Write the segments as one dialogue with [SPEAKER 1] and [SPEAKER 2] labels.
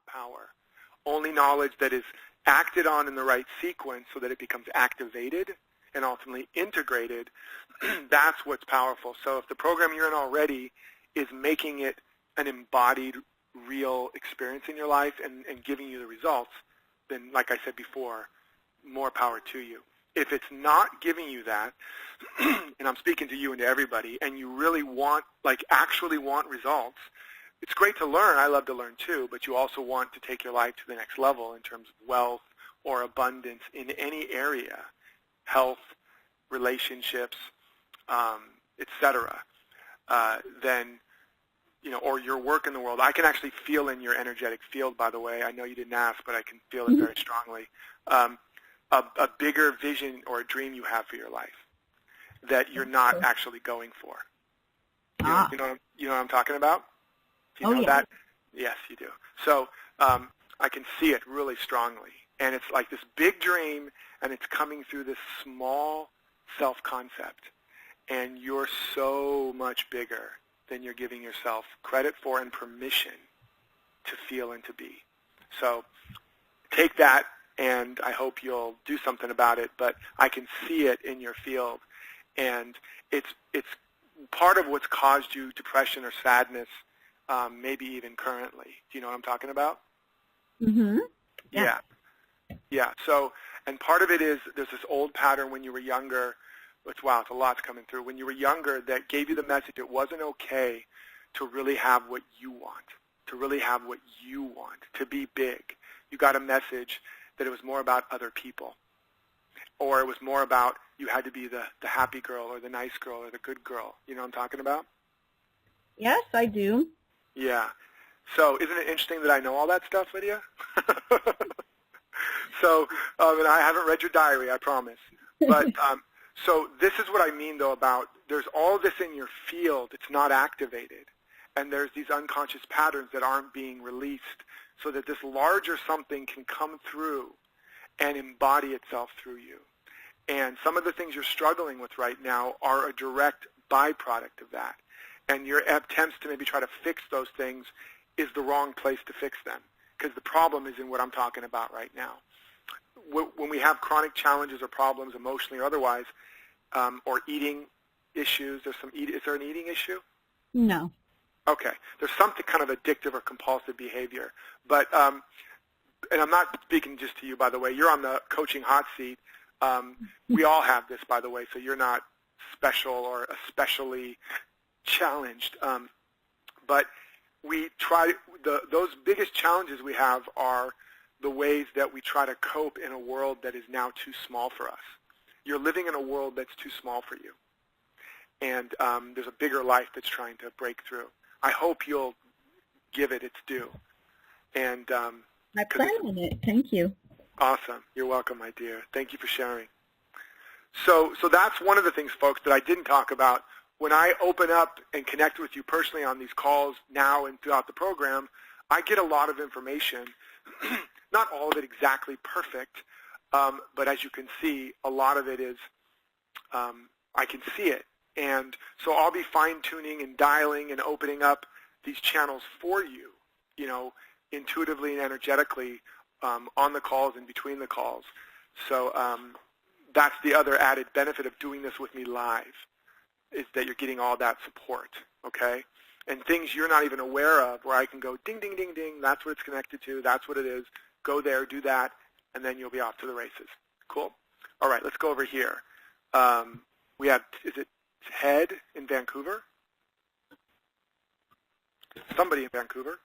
[SPEAKER 1] not power. Only knowledge that is acted on in the right sequence so that it becomes activated and ultimately integrated, that's what's powerful. So if the program you're in already is making it an embodied, real experience in your life and giving you the results, then, like I said before, more power to you. If it's not giving you that, and I'm speaking to you and to everybody, and you really want, like actually want results, it's great to learn. I love to learn too, but you also want to take your life to the next level in terms of wealth or abundance in any area, health, relationships, etc. Then, you know, or your work in the world. I can actually feel in your energetic field, by the way. I know you didn't ask, but I can feel it very strongly. A bigger vision or a dream you have for your life that you're not actually going for. You know what I'm talking about? Do you know that? Yes, you do. So I can see it really strongly. And it's like this big dream, and it's coming through this small self-concept. And you're so much bigger than you're giving yourself credit for and permission to feel and to be. So take that, and I hope you'll do something about it. But I can see it in your field. And it's part of what's caused you depression or sadness, maybe even currently. Do you know what I'm talking about?
[SPEAKER 2] Mm-hmm.
[SPEAKER 1] Yeah. So, and part of it is there's this old pattern when you were younger. It's a lot's coming through. When you were younger, that gave you the message it wasn't okay to really have what you want, to be big. You got a message that it was more about other people, or it was more about you had to be the happy girl or the nice girl or the good girl. You know what I'm talking about?
[SPEAKER 2] Yes, I do.
[SPEAKER 1] Yeah. So isn't it interesting that I know all that stuff, Lydia? So, and I haven't read your diary, I promise. But so this is what I mean, though, about there's all this in your field. It's not activated. And there's these unconscious patterns that aren't being released so that this larger something can come through and embody itself through you. And some of the things you're struggling with right now are a direct byproduct of that. And your attempts to maybe try to fix those things is the wrong place to fix them, because the problem is in what I'm talking about right now. When we have chronic challenges or problems, emotionally or otherwise, or eating issues, is there an eating issue?
[SPEAKER 2] No.
[SPEAKER 1] Okay. There's something kind of addictive or compulsive behavior. But, and I'm not speaking just to you, by the way. You're on the coaching hot seat. We all have this, by the way, so you're not special or especially challenged. But we try, those biggest challenges we have are the ways that we try to cope in a world that is now too small for us. You're living in a world that's too small for you. And there's a bigger life that's trying to break through. I hope you'll give it its due. And
[SPEAKER 2] I plan on it. Thank you.
[SPEAKER 1] Awesome. You're welcome, my dear. Thank you for sharing. So that's one of the things, folks, that I didn't talk about. When I open up and connect with you personally on these calls now and throughout the program, I get a lot of information. Not all of it exactly perfect, but as you can see, a lot of it is, I can see it. And so I'll be fine-tuning and dialing and opening up these channels for you, you know, intuitively and energetically on the calls and between the calls. So that's the other added benefit of doing this with me live, is that you're getting all that support, okay? And things you're not even aware of, where I can go ding, ding, ding, ding, that's what it's connected to, that's what it is, go there, do that, and then you'll be off to the races. Cool? All right, let's go over here. We have, is it Ted in Vancouver? Somebody in Vancouver.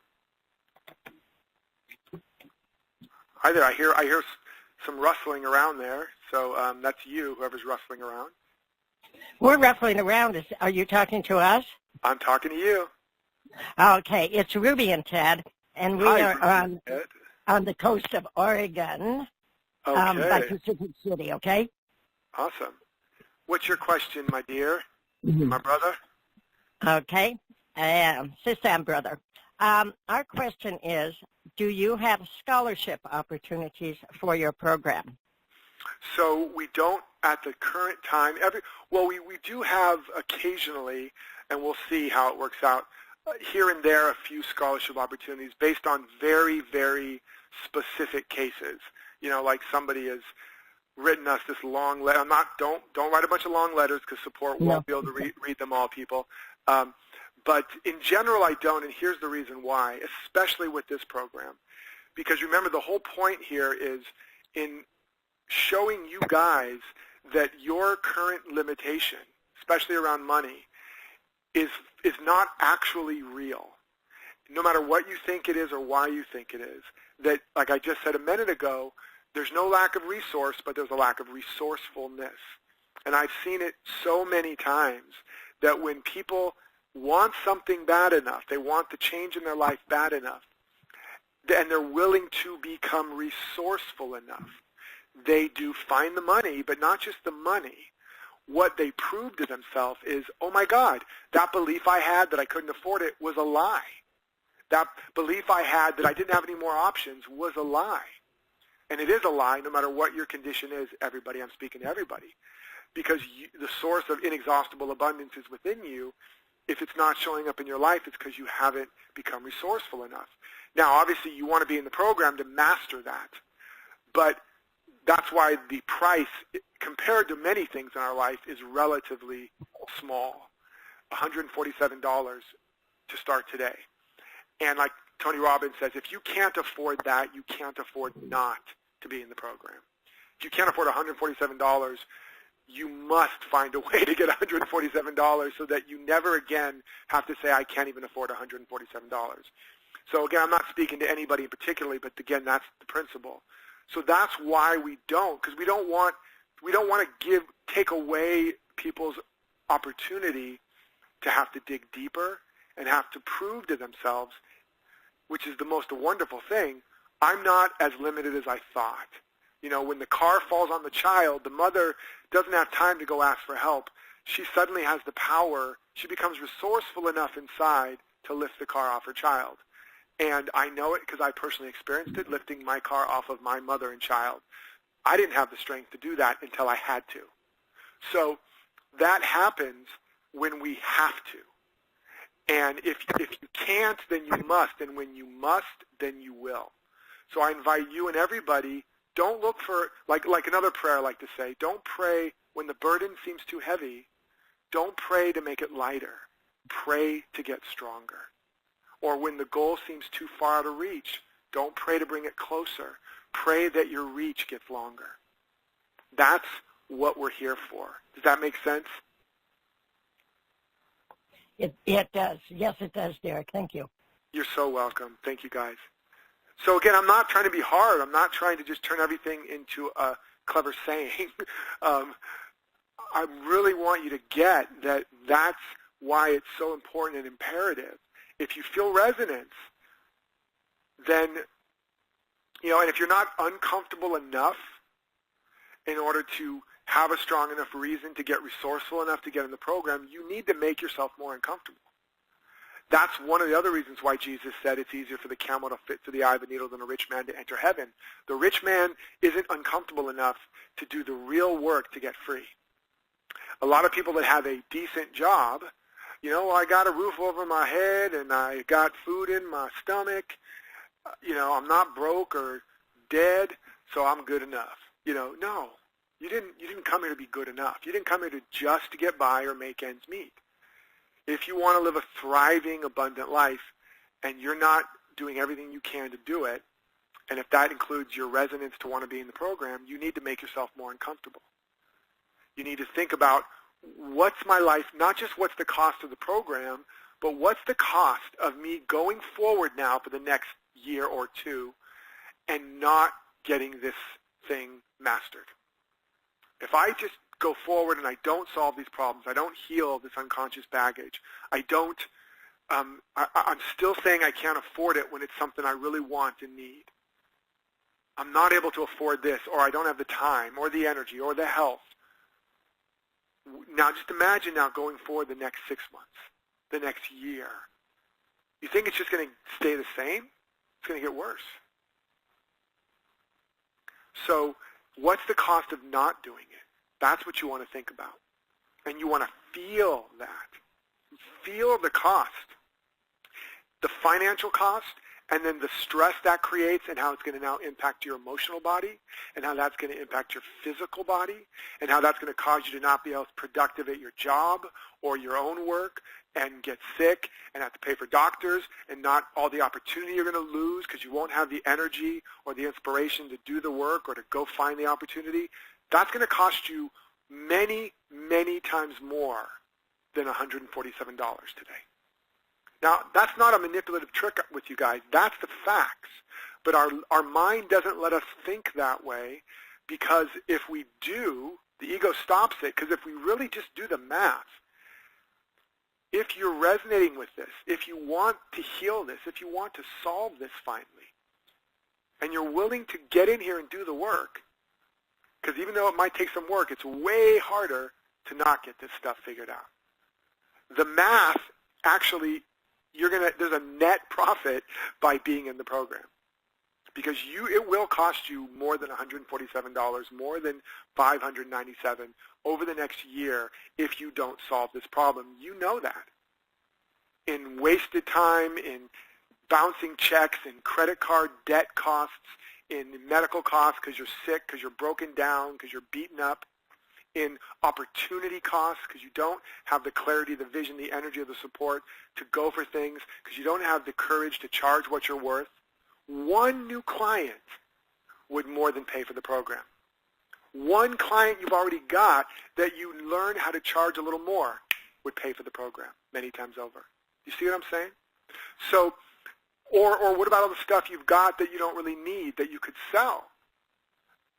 [SPEAKER 1] Hi there, I hear some rustling around there, so that's you, whoever's rustling around.
[SPEAKER 3] We're ruffling around. Are you talking to us?
[SPEAKER 1] I'm talking to you.
[SPEAKER 3] Okay, it's Ruby and Ted, and we are on the coast of Oregon, by Pacific City, okay?
[SPEAKER 1] Awesome. What's your question, my dear, my brother?
[SPEAKER 3] Okay, sister and brother. Our question is, do you have scholarship opportunities for your program?
[SPEAKER 1] So we don't at the current time. We do have occasionally, and we'll see how it works out, here and there a few scholarship opportunities based on very, very specific cases. Like somebody has written us this long letter. Don't write a bunch of long letters because support won't be able to read them all, people. But in general, I don't, and here's the reason why, especially with this program. Because remember, the whole point here is in showing you guys that your current limitation, especially around money, is not actually real. No matter what you think it is or why you think it is, that, like I just said a minute ago, there's no lack of resource, but there's a lack of resourcefulness. And I've seen it so many times that when people want something bad enough, they want the change in their life bad enough, and they're willing to become resourceful enough, they do find the money, but not just the money. What they prove to themselves is, oh my God, that belief I had that I couldn't afford it was a lie. That belief I had that I didn't have any more options was a lie. And it is a lie no matter what your condition is, everybody. I'm speaking to everybody. Because the source of inexhaustible abundance is within you. If it's not showing up in your life, it's because you haven't become resourceful enough. Now, obviously, you want to be in the program to master that. But that's why the price, compared to many things in our life, is relatively small. $147 to start today. And like Tony Robbins says, if you can't afford that, you can't afford not to be in the program. If you can't afford $147, you must find a way to get $147 so that you never again have to say, I can't even afford $147. So again, I'm not speaking to anybody particularly, but again, that's the principle. So that's why we don't, because we don't want to take away people's opportunity to have to dig deeper and have to prove to themselves, which is the most wonderful thing, I'm not as limited as I thought. When the car falls on the child, the mother doesn't have time to go ask for help. She suddenly has the power. She becomes resourceful enough inside to lift the car off her child. And I know it because I personally experienced it, lifting my car off of my mother and child. I didn't have the strength to do that until I had to. So that happens when we have to. And if you can't, then you must. And when you must, then you will. So I invite you and everybody, don't look for, like another prayer I like to say, don't pray when the burden seems too heavy. Don't pray to make it lighter. Pray to get stronger. Or when the goal seems too far out of reach, don't pray to bring it closer. Pray that your reach gets longer. That's what we're here for. Does that make sense?
[SPEAKER 3] It does. Yes, it does, Derek. Thank you.
[SPEAKER 1] You're so welcome. Thank you, guys. So again, I'm not trying to be hard. I'm not trying to just turn everything into a clever saying. I really want you to get that that's why it's so important and imperative. If you feel resonance, then, and if you're not uncomfortable enough in order to have a strong enough reason to get resourceful enough to get in the program, you need to make yourself more uncomfortable. That's one of the other reasons why Jesus said it's easier for the camel to fit through the eye of a needle than a rich man to enter heaven. The rich man isn't uncomfortable enough to do the real work to get free. A lot of people that have a decent job, I got a roof over my head and I got food in my stomach, I'm not broke or dead, so I'm good enough. No, you didn't come here to be good enough. You didn't come here to just to get by or make ends meet. If you want to live a thriving, abundant life, and you're not doing everything you can to do it, and if that includes your resonance to want to be in the program, you need to make yourself more uncomfortable. You need to think about what's my life, not just what's the cost of the program, but what's the cost of me going forward now for the next year or two and not getting this thing mastered. If I just go forward and I don't solve these problems, I don't heal this unconscious baggage, I'm still saying I can't afford it when it's something I really want and need. I'm not able to afford this, or I don't have the time or the energy or the health. Now just imagine now going forward the next 6 months, the next year. You think it's just going to stay the same? It's going to get worse. So what's the cost of not doing it? That's what you want to think about. And you want to feel that. Feel the cost. the financial cost, and then the stress that creates and how it's going to now impact your emotional body and how that's going to impact your physical body and how that's going to cause you to not be as productive at your job or your own work and get sick and have to pay for doctors and not all the opportunity you're going to lose because you won't have the energy or the inspiration to do the work or to go find the opportunity. That's going to cost you many, many times more than $147 today. Now, that's not a manipulative trick with you guys. That's the facts. But our mind doesn't let us think that way because if we do, the ego stops it. Because if we really just do the math, if you're resonating with this, if you want to heal this, if you want to solve this finally, and you're willing to get in here and do the work, because even though it might take some work, it's way harder to not get this stuff figured out. The math actually, there's a net profit by being in the program because it will cost you more than $147, more than $597 over the next year if you don't solve this problem. You know that. In wasted time, in bouncing checks, in credit card debt costs, in medical costs because you're sick, because you're broken down, because you're beaten up, in opportunity costs because you don't have the clarity, the vision, the energy, or the support to go for things because you don't have the courage to charge what you're worth. One new client would more than pay for the program. One client you've already got that you learn how to charge a little more would pay for the program many times over. You see what I'm saying? So, or what about all the stuff you've got that you don't really need that you could sell?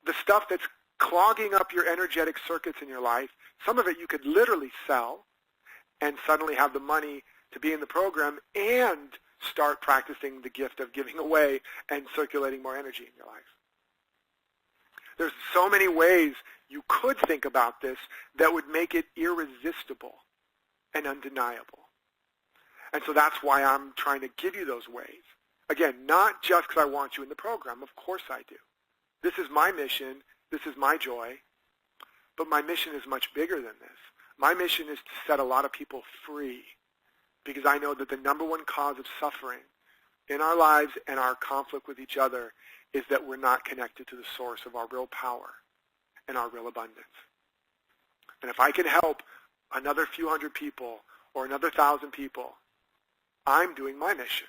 [SPEAKER 1] The stuff that's clogging up your energetic circuits in your life, some of it you could literally sell and suddenly have the money to be in the program and start practicing the gift of giving away and circulating more energy in your life. There's so many ways you could think about this that would make it irresistible and undeniable. And so that's why I'm trying to give you those ways. Again, not just because I want you in the program. Of course I do. This is my mission. This is my joy. But my mission is much bigger than this. My mission is to set a lot of people free because I know that the number one cause of suffering in our lives and our conflict with each other is that we're not connected to the source of our real power and our real abundance. And if I can help another few hundred people or another 1,000 people, I'm doing my mission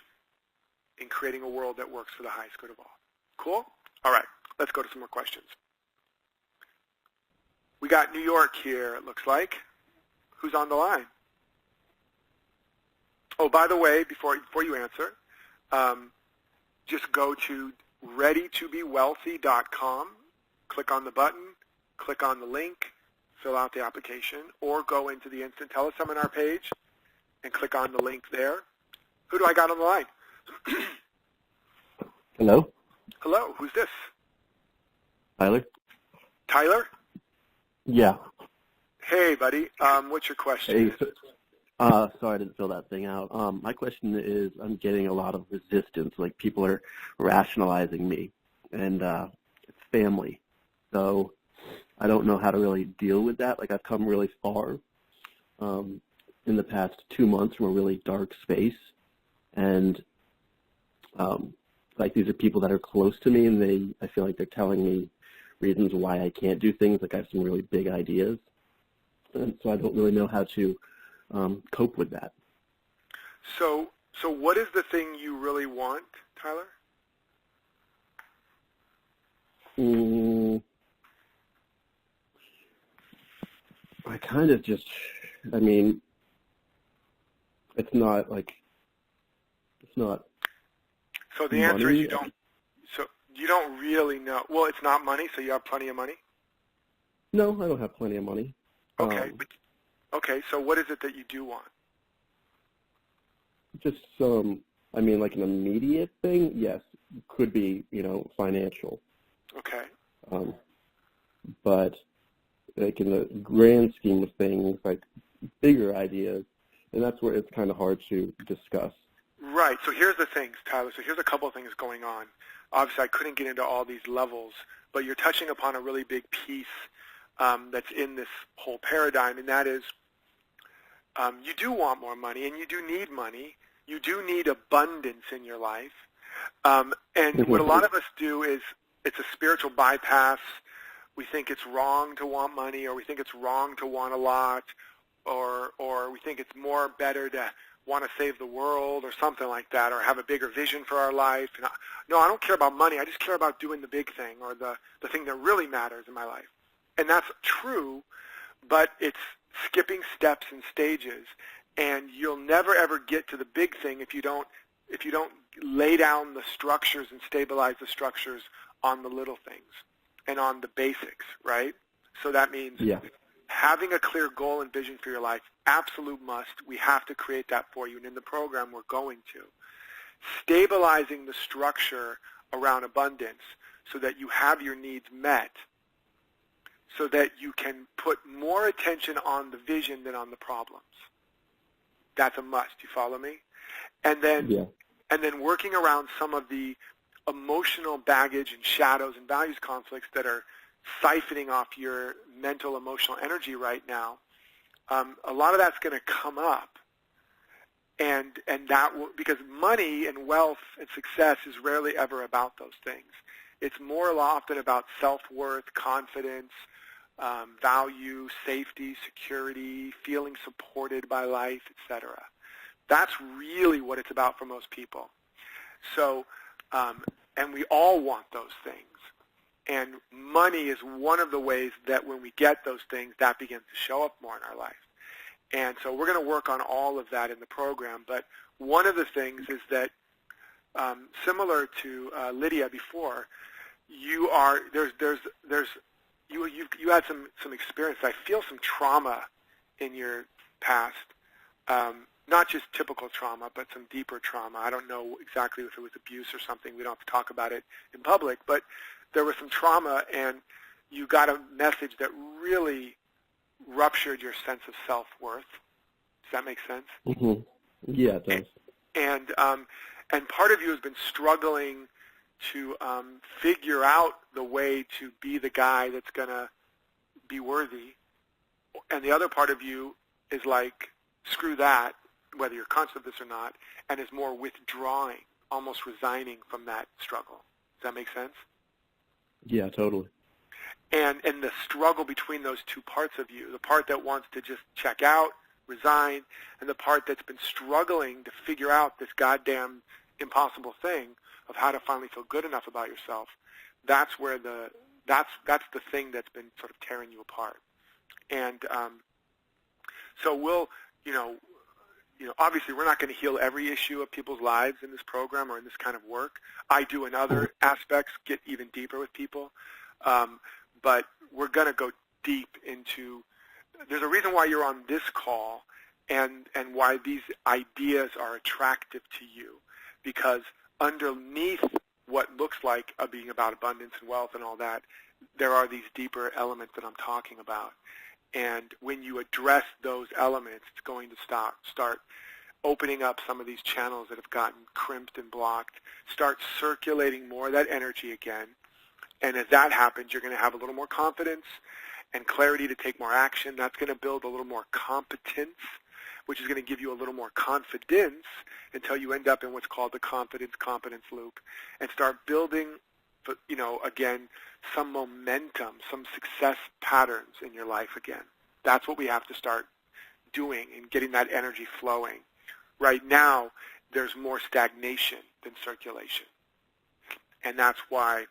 [SPEAKER 1] in creating a world that works for the highest good of all. Cool? All right, let's go to some more questions. We got New York here, it looks like. Who's on the line? Oh, by the way, before you answer, just go to readytobewealthy.com, click on the button, click on the link, fill out the application, or go into the Instant Teleseminar page and click on the link there. Who do I got on the line?
[SPEAKER 4] Hello?
[SPEAKER 1] Hello, who's this?
[SPEAKER 4] Tyler?
[SPEAKER 1] Tyler?
[SPEAKER 4] Yeah.
[SPEAKER 1] Hey, buddy. What's your question?
[SPEAKER 4] Hey, sorry I didn't fill that thing out. My question is, I'm getting a lot of resistance. Like, people are rationalizing me, and it's family. So I don't know how to really deal with that. Like, I've come really far in the past 2 months from a really dark space, and like, these are people that are close to me, and I feel like they're telling me reasons why I can't do things. Like, I have some really big ideas, and so I don't really know how to cope with that.
[SPEAKER 1] So what is the thing you really want, Tyler?
[SPEAKER 4] I kind of just, I mean, it's not like, it's not.
[SPEAKER 1] So the answer is you don't. So you don't really know. Well, it's not money. So you have plenty of money.
[SPEAKER 4] No, I don't have plenty of money.
[SPEAKER 1] Okay. Okay. So what is it that you do want?
[SPEAKER 4] Just I mean, like an immediate thing. Yes, could be, financial.
[SPEAKER 1] Okay.
[SPEAKER 4] But like in the grand scheme of things, like bigger ideas, and that's where it's kind of hard to discuss.
[SPEAKER 1] Right. So here's the things, Tyler. So here's a couple of things going on. Obviously, I couldn't get into all these levels, but you're touching upon a really big piece that's in this whole paradigm, and that is you do want more money, and you do need money, you do need abundance in your life. And what a lot of us do is it's a spiritual bypass. We think it's wrong to want money, or we think it's wrong to want a lot, or we think it's better to want to save the world or something like that, or have a bigger vision for our life. And no, I don't care about money. I just care about doing the big thing, or the thing that really matters in my life. And that's true, but it's skipping steps and stages, and you'll never ever get to the big thing if you don't lay down the structures and stabilize the structures on the little things and on the basics, right? So that means having a clear goal and vision for your life, absolute must. We have to create that for you, and in the program we're going to. Stabilizing the structure around abundance so that you have your needs met, so that you can put more attention on the vision than on the problems. That's a must. You follow me? And then working around some of the emotional baggage and shadows and values conflicts that are siphoning off your mental, emotional energy right now. A lot of that's going to come up, and that will, because money and wealth and success is rarely ever about those things. It's more often about self-worth, confidence, value, safety, security, feeling supported by life, etc. That's really what it's about for most people. So, and we all want those things. And money is one of the ways that when we get those things, that begins to show up more in our life. And so we're going to work on all of that in the program. But one of the things is that, similar to Lydia before, you had some experience. I feel some trauma in your past. Not just typical trauma, but some deeper trauma. I don't know exactly if it was abuse or something. We don't have to talk about it in public, but there was some trauma, and you got a message that really ruptured your sense of self-worth. Does that make sense?
[SPEAKER 4] Mm-hmm. Yeah, it does.
[SPEAKER 1] And part of you has been struggling to figure out the way to be the guy that's going to be worthy, and the other part of you is like, screw that, whether you're conscious of this or not, and is more withdrawing, almost resigning from that struggle. Does that make sense?
[SPEAKER 4] Yeah, totally.
[SPEAKER 1] And the struggle between those two parts of you, the part that wants to just check out, resign, and the part that's been struggling to figure out this goddamn impossible thing of how to finally feel good enough about yourself, that's where that's the thing that's been sort of tearing you apart. And so we'll, obviously we're not going to heal every issue of people's lives in this program or in this kind of work. I do in other aspects, get even deeper with people. But we're going to go deep into, there's a reason why you're on this call and why these ideas are attractive to you. Because underneath what looks like being about abundance and wealth and all that, there are these deeper elements that I'm talking about. And when you address those elements, it's going to start opening up some of these channels that have gotten crimped and blocked, start circulating more of that energy again. And as that happens, you're going to have a little more confidence and clarity to take more action. That's going to build a little more competence, which is going to give you a little more confidence until you end up in what's called the confidence-competence loop, and start building, again, some momentum, some success patterns in your life again. That's what we have to start doing and getting that energy flowing. Right now, there's more stagnation than circulation, and that's why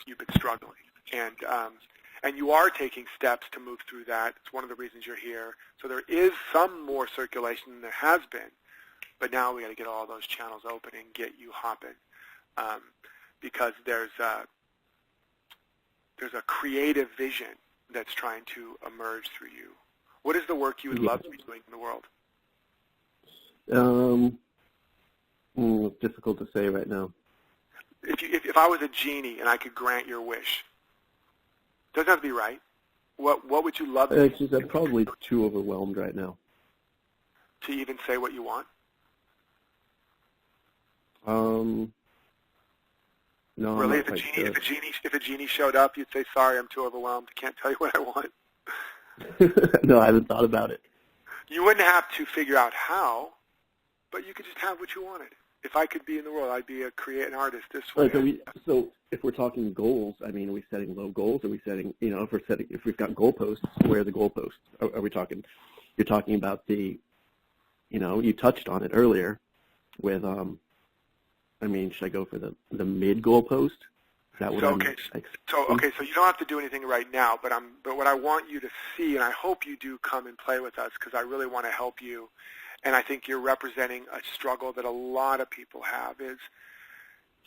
[SPEAKER 1] you've been struggling. And you are taking steps to move through that. It's one of the reasons you're here. So there is some more circulation than there has been, but now we got to get all those channels open and get you hopping, because there's a creative vision that's trying to emerge through you. What is the work you would love to be doing in the world?
[SPEAKER 4] It's difficult to say right now.
[SPEAKER 1] If I was a genie and I could grant your wish, doesn't have to be right. What would you love to do?
[SPEAKER 4] I'm probably too overwhelmed right now
[SPEAKER 1] to even say what you want.
[SPEAKER 4] No,
[SPEAKER 1] really,
[SPEAKER 4] I'm not
[SPEAKER 1] if a genie showed up, you'd say, "Sorry, I'm too overwhelmed. Can't tell you what I want."
[SPEAKER 4] No, I haven't thought about it.
[SPEAKER 1] You wouldn't have to figure out how. but you could just have what you wanted. If I could be in the world, I'd be an artist this way.
[SPEAKER 4] Right, so if we're talking goals, I mean, are we setting low goals? Are we setting, if we've got goalposts, where are the goalposts? Are we talking, you're talking about you touched on it earlier with, should I go for the mid goalpost? Is that what
[SPEAKER 1] so you don't have to do anything right now, but what I want you to see, and I hope you do come and play with us because I really want to help you. And I think you're representing a struggle that a lot of people have, is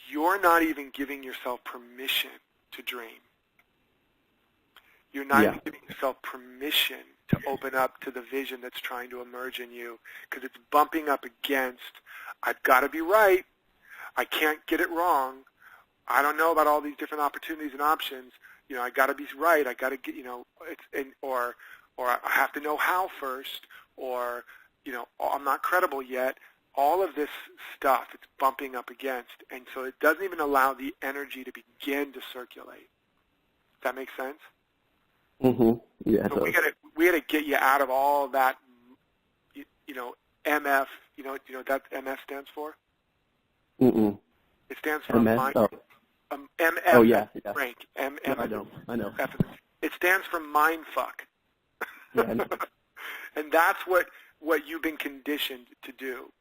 [SPEAKER 1] you're not even giving yourself permission to dream. You're not even giving yourself permission to open up to the vision that's trying to emerge in you, because it's bumping up against, I've got to be right, I can't get it wrong, I don't know about all these different opportunities and options, I got to be right, I got to get, or I have to know how first, or I'm not credible yet. All of this stuff it's bumping up against, and so it doesn't even allow the energy to begin to circulate. Does that make sense?
[SPEAKER 4] Mm-hmm. Yeah.
[SPEAKER 1] So we got to get you out of all that, MF. You know what that MF stands for?
[SPEAKER 4] Mm-mm.
[SPEAKER 1] It stands for
[SPEAKER 4] MF.
[SPEAKER 1] MF.
[SPEAKER 4] Oh yeah.
[SPEAKER 1] Frank. MF.
[SPEAKER 4] No, I know.
[SPEAKER 1] It stands for mind fuck.
[SPEAKER 4] Yeah, I know.
[SPEAKER 1] And that's what you've been conditioned to do.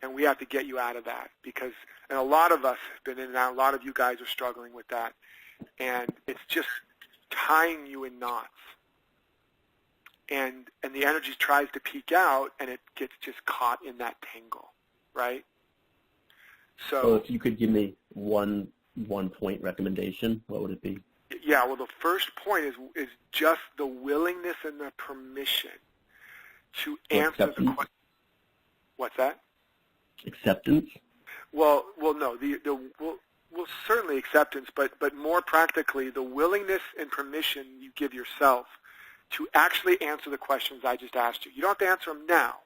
[SPEAKER 1] And we have to get you out of that, and a lot of us have been in and out, a lot of you guys are struggling with that. And it's just tying you in knots. And the energy tries to peek out, and it gets just caught in that tangle, right?
[SPEAKER 4] So if you could give me one point recommendation, what would it be?
[SPEAKER 1] Yeah, well, the first point is just the willingness and the permission to answer the question. What's that?
[SPEAKER 4] Acceptance?
[SPEAKER 1] Well, no. Well, certainly acceptance, but more practically, the willingness and permission you give yourself to actually answer the questions I just asked you. You don't have to answer them now,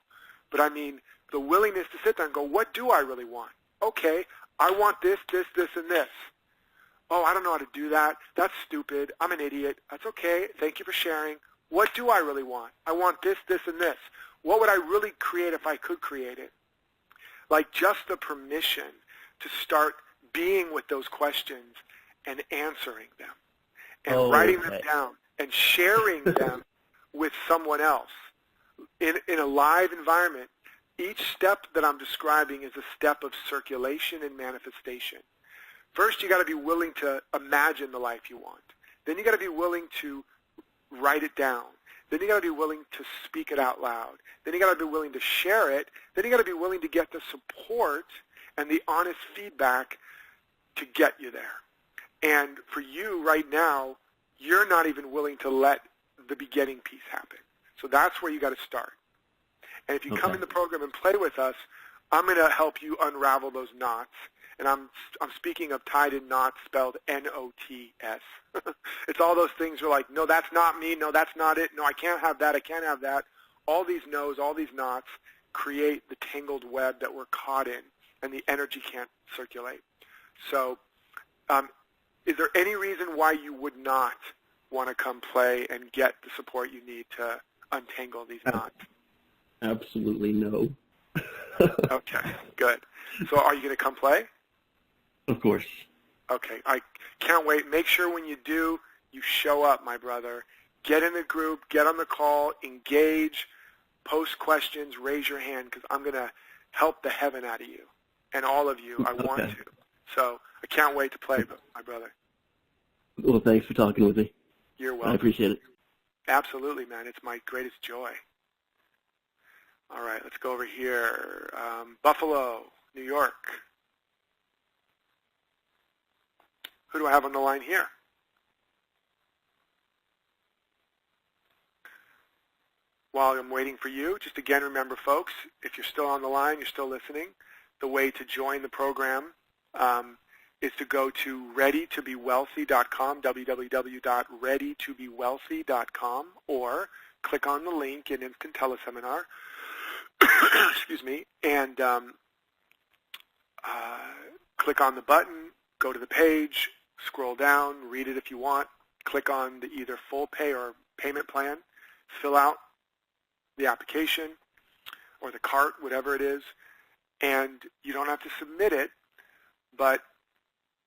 [SPEAKER 1] but I mean the willingness to sit there and go, what do I really want? Okay, I want this, this, this, and this. Oh, I don't know how to do that. That's stupid. I'm an idiot. That's okay. Thank you for sharing. What do I really want? I want this, this, and this. What would I really create if I could create it? Like just the permission to start being with those questions and answering them and writing them down and sharing them with someone else in a live environment. Each step that I'm describing is a step of circulation and manifestation. First, you got to be willing to imagine the life you want. Then you got to be willing to write it down. Then you got to be willing to speak it out loud. Then you got to be willing to share it. Then you got to be willing to get the support and the honest feedback to get you there. And for you right now, you're not even willing to let the beginning piece happen. So that's where you got to start. And if you come in the program and play with us, I'm going to help you unravel those knots. And I'm speaking of tied in knots spelled N-O-T-S. It's all those things you're like, no, that's not me. No, that's not it. No, I can't have that. I can't have that. All these no's, all these knots create the tangled web that we're caught in, and the energy can't circulate. So is there any reason why you would not want to come play and get the support you need to untangle these knots?
[SPEAKER 4] Absolutely no.
[SPEAKER 1] Okay, good. So are you going to come play?
[SPEAKER 4] Of course.
[SPEAKER 1] Okay, I can't wait. Make sure when you do, you show up, my brother. Get in the group, get on the call, engage, post questions, raise your hand, because I'm going to help the heaven out of you and all of you. I want to. So I can't wait to play, my brother.
[SPEAKER 4] Well, thanks for talking with me.
[SPEAKER 1] You're welcome.
[SPEAKER 4] I appreciate it.
[SPEAKER 1] Absolutely, man. It's my greatest joy. All right, let's go over here. Buffalo, New York. Who do I have on the line here? While I'm waiting for you, just again remember, folks, if you're still on the line, you're still listening, the way to join the program is to go to readytobewealthy.com, www.readytobewealthy.com, or click on the link in Instant Teleseminar, excuse me, and click on the button, go to the page, scroll down, read it if you want, click on the either full pay or payment plan, fill out the application or the cart, whatever it is, And you don't have to submit it, but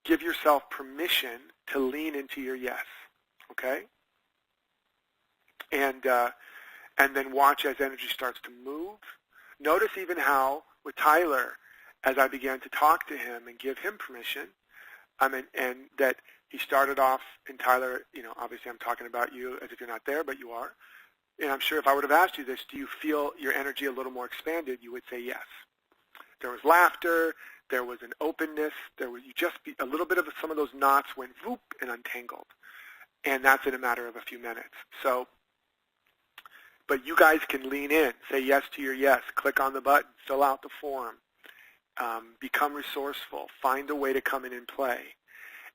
[SPEAKER 1] give yourself permission to lean into your yes, okay? And then watch as energy starts to move. Notice even how, with Tyler, as I began to talk to him and give him permission, and that he started off, and Tyler, obviously I'm talking about you as if you're not there, but you are. And I'm sure if I would have asked you this, do you feel your energy a little more expanded, you would say yes. There was laughter, there was an openness, a little bit of some of those knots went whoop and untangled. And that's in a matter of a few minutes. So, but you guys can lean in, say yes to your yes, click on the button, fill out the form, become resourceful, find a way to come in and play.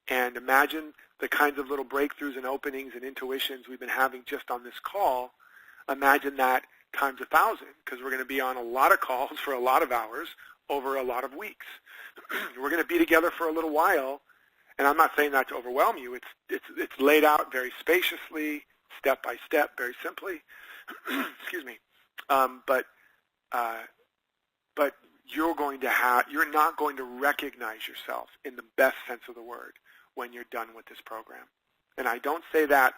[SPEAKER 1] And imagine the kinds of little breakthroughs and openings and intuitions we've been having just on this call. Imagine that times 1,000, because we're going to be on a lot of calls for a lot of hours over a lot of weeks. We're going to be together for a little while, and I'm not saying that to overwhelm you. It's laid out very spaciously, step by step, very simply. Excuse me. But you're not going to recognize yourself in the best sense of the word when you're done with this program. And I don't say that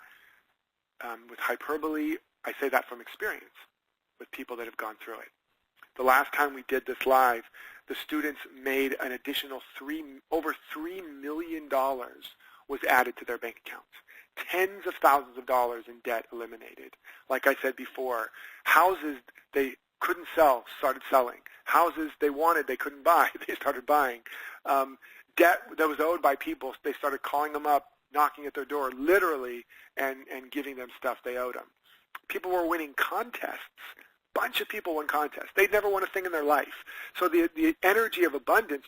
[SPEAKER 1] with hyperbole. I say that from experience with people that have gone through it. The last time we did this live, the students made an additional over $3 million was added to their bank accounts. Tens of thousands of dollars in debt eliminated. Like I said before, houses they couldn't sell started selling. Houses they wanted they couldn't buy, they started buying. Debt that was owed by people, they started calling them up, knocking at their door, literally, and giving them stuff they owed them. People were winning contests. Bunch of people won contests. They'd never won a thing in their life. So the energy of abundance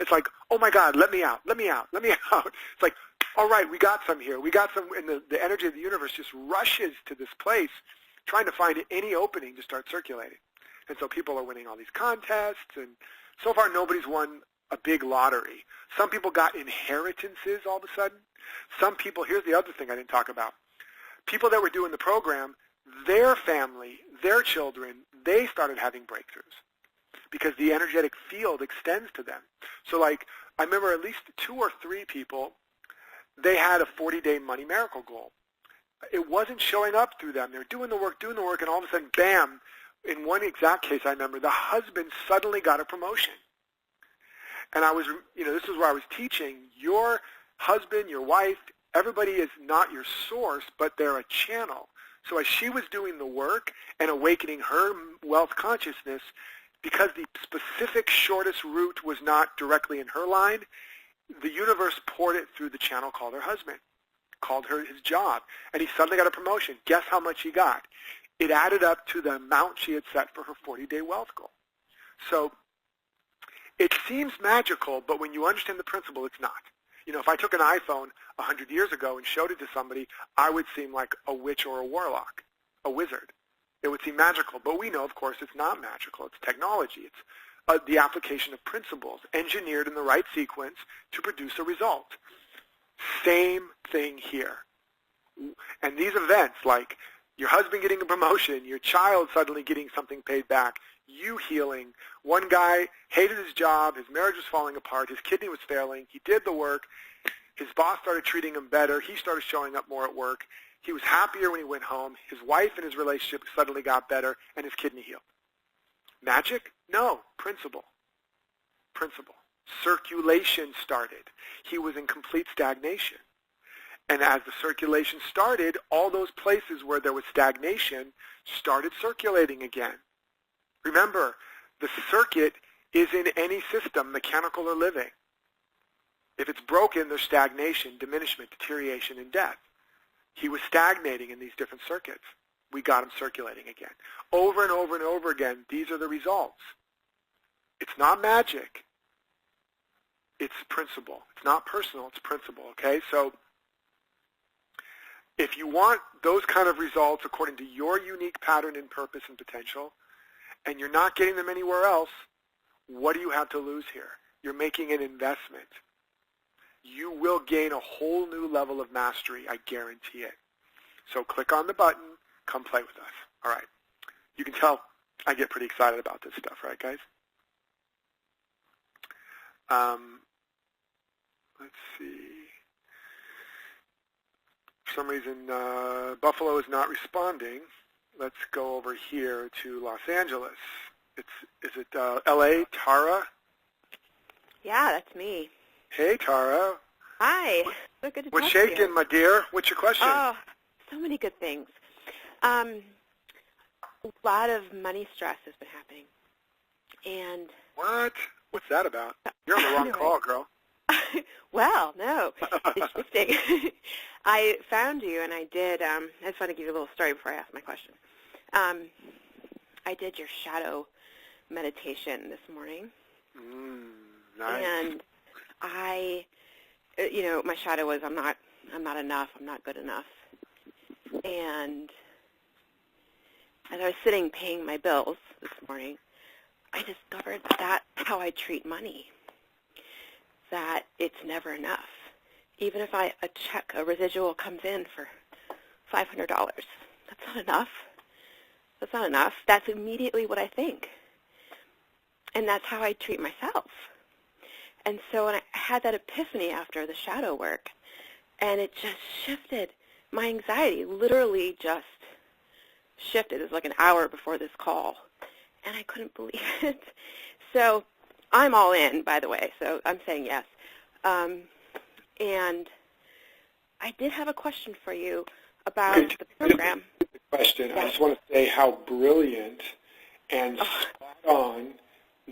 [SPEAKER 1] it's like, oh my God, let me out, let me out, let me out. It's like, all right, we got some here. We got some, and the energy of the universe just rushes to this place trying to find any opening to start circulating. And so people are winning all these contests, and so far nobody's won a big lottery. Some people got inheritances all of a sudden. Some people, here's the other thing I didn't talk about. People that were doing the program, their family, their children, they started having breakthroughs because the energetic field extends to them. So like, I remember at least 2 or 3 people, they had a 40-day money miracle goal. It wasn't showing up through them. They're doing the work, and all of a sudden, bam, in one exact case I remember, the husband suddenly got a promotion. And I was, this is where I was teaching, your husband, your wife, everybody is not your source, but they're a channel. So as she was doing the work and awakening her wealth consciousness, because the specific shortest route was not directly in her line, the universe poured it through the channel called her husband, called her his job, and he suddenly got a promotion. Guess how much he got? It added up to the amount she had set for her 40-day wealth goal. So it seems magical, but when you understand the principle, it's not. If I took an iPhone 100 years ago and showed it to somebody, I would seem like a witch or a warlock, a wizard. It would seem magical, but we know, of course, it's not magical. It's technology. It's the application of principles engineered in the right sequence to produce a result. Same thing here. And these events, like your husband getting a promotion, your child suddenly getting something paid back, you healing. One guy hated his job, his marriage was falling apart, his kidney was failing, he did the work, his boss started treating him better, he started showing up more at work, he was happier when he went home, his wife and his relationship suddenly got better, and his kidney healed. Magic? No. Principle. Principle. Circulation started. He was in complete stagnation. And as the circulation started, all those places where there was stagnation started circulating again. Remember, the circuit is in any system, mechanical or living. If it's broken, there's stagnation, diminishment, deterioration, and death. He was stagnating in these different circuits. We got him circulating again. Over and over and over again, these are the results. It's not magic. It's principle. It's not personal, it's principle, okay? So if you want those kind of results according to your unique pattern and purpose and potential, and you're not getting them anywhere else, what do you have to lose here? You're making an investment. You will gain a whole new level of mastery, I guarantee it. So click on the button, come play with us. All right. You can tell I get pretty excited about this stuff, right, guys? Let's see. For some reason, Buffalo is not responding. Let's go over here to Los Angeles. Is it L.A., Tara?
[SPEAKER 5] Yeah, that's me.
[SPEAKER 1] Hey, Tara.
[SPEAKER 5] Hi. So good to
[SPEAKER 1] What's
[SPEAKER 5] talk to you.
[SPEAKER 1] shaking, my dear? What's your question?
[SPEAKER 5] Oh, so many good things. A lot of money stress has been happening. And
[SPEAKER 1] What? What's that about? You're on the wrong call, girl.
[SPEAKER 5] well, no, it's shifting. I found you, and I did. I just want to give you a little story before I ask my question. I did your shadow meditation this morning.
[SPEAKER 1] Nice.
[SPEAKER 5] And I, my shadow was I'm not enough. I'm not good enough. And as I was sitting paying my bills this morning, I discovered that's how I treat money. That it's never enough. Even if a residual comes in for $500, that's not enough. That's not enough. That's immediately what I think. And that's how I treat myself. And so when I had that epiphany after the shadow work, and it just shifted. My anxiety literally just shifted. It was like an hour before this call. And I couldn't believe it. So I'm all in, by the way, so I'm saying yes. And I did have a question for you about the program.
[SPEAKER 1] Question. I just want to say how brilliant and spot on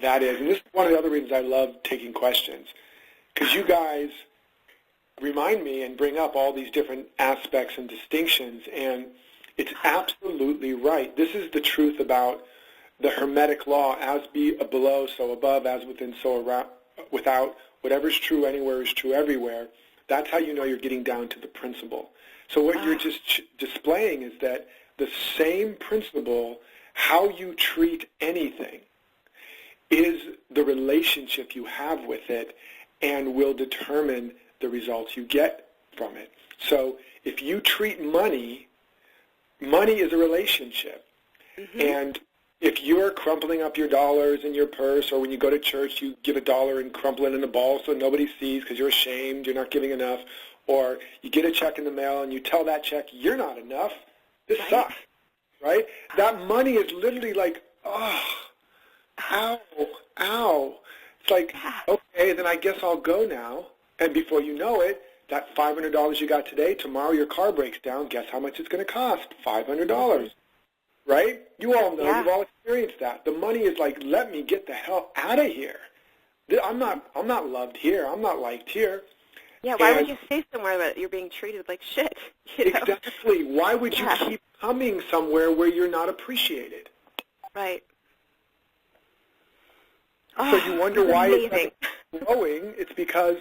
[SPEAKER 1] that is. And this is one of the other reasons I love taking questions, because you guys remind me and bring up all these different aspects and distinctions, and it's absolutely right. This is the truth about the Hermetic law, as be below, so above, as within, so around, without. Whatever's true anywhere is true everywhere. That's how you know you're getting down to the principle. So what you're just displaying is that the same principle, how you treat anything, is the relationship you have with it and will determine the results you get from it. So if you treat money, money is a relationship. Mm-hmm. And if you're crumpling up your dollars in your purse, or when you go to church, you give $1 and crumple it in a ball so nobody sees because you're ashamed, you're not giving enough, or you get a check in the mail and you tell that check, you're not enough, this sucks, right? That money is literally like, oh, ow, ow. It's like, okay, then I guess I'll go now. And before you know it, that $500 you got today, tomorrow your car breaks down, guess how much it's going to cost? $500. Right? You all know, you've all experienced that. The money is like, let me get the hell out of here. I'm not loved here. I'm not liked here.
[SPEAKER 5] Yeah, why would you stay somewhere that you're being treated like shit? You know?
[SPEAKER 1] Exactly. Why would you keep coming somewhere where you're not appreciated?
[SPEAKER 5] Right.
[SPEAKER 1] So you wonder why it's not growing. It's because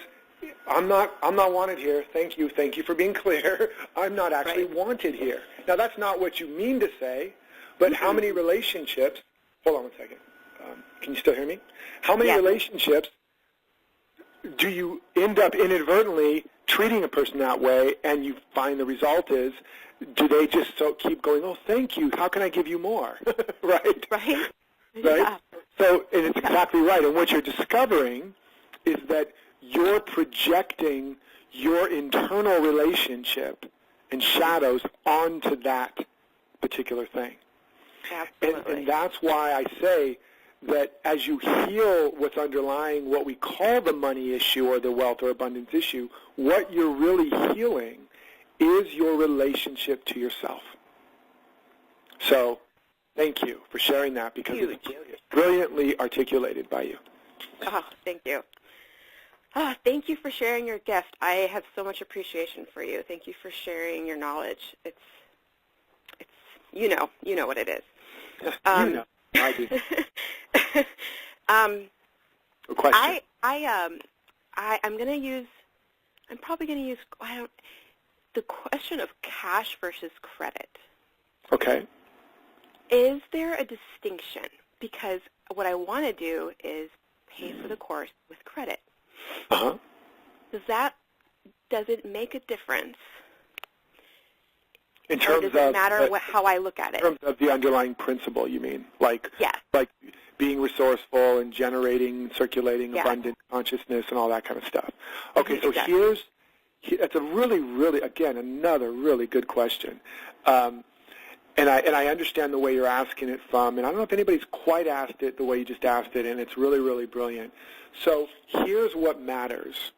[SPEAKER 1] I'm not wanted here. Thank you for being clear. I'm not actually wanted here. Now that's not what you mean to say. But how many relationships, hold on one second, can you still hear me? How many relationships do you end up inadvertently treating a person that way, and you find the result is, do they just keep going, oh, thank you, how can I give you more? Right?
[SPEAKER 5] Right.
[SPEAKER 1] Yeah. So, and it's exactly right. And what you're discovering is that you're projecting your internal relationship and shadows onto that particular thing. And that's why I say that as you heal what's underlying what we call the money issue or the wealth or abundance issue, what you're really healing is your relationship to yourself. So thank you for sharing that, because it's brilliantly articulated by you.
[SPEAKER 5] Oh, thank you. Oh, thank you for sharing your gift. I have so much appreciation for you. Thank you for sharing your knowledge. It's you know what it is.
[SPEAKER 1] You know, I do. A question.
[SPEAKER 5] I'm probably going to use the question of cash versus credit.
[SPEAKER 1] Okay.
[SPEAKER 5] Is there a distinction? Because what I want to do is pay for the course with credit.
[SPEAKER 1] Uh-huh.
[SPEAKER 5] Does it make a difference
[SPEAKER 1] In terms
[SPEAKER 5] or does it matter how I look at it?
[SPEAKER 1] In terms of the underlying principle, you mean? Like being resourceful and generating, circulating abundant consciousness and all that kind of stuff. Okay, so that's a really, again, another really good question. And I understand the way you're asking it from, and I don't know if anybody's quite asked it the way you just asked it, and it's really, really brilliant. So here's what matters.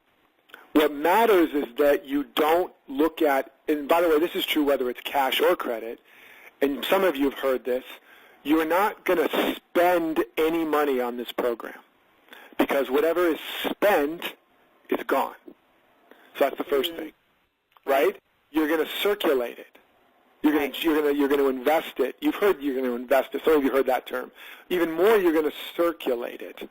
[SPEAKER 1] What matters is that you don't look at, and by the way, this is true whether it's cash or credit, and some of you have heard this, you're not going to spend any money on this program because whatever is spent is gone. So that's the first thing, right? You're going to circulate it. You're going to invest it. You've heard you're going to invest it. Some of you heard that term. Even more, you're going to circulate it.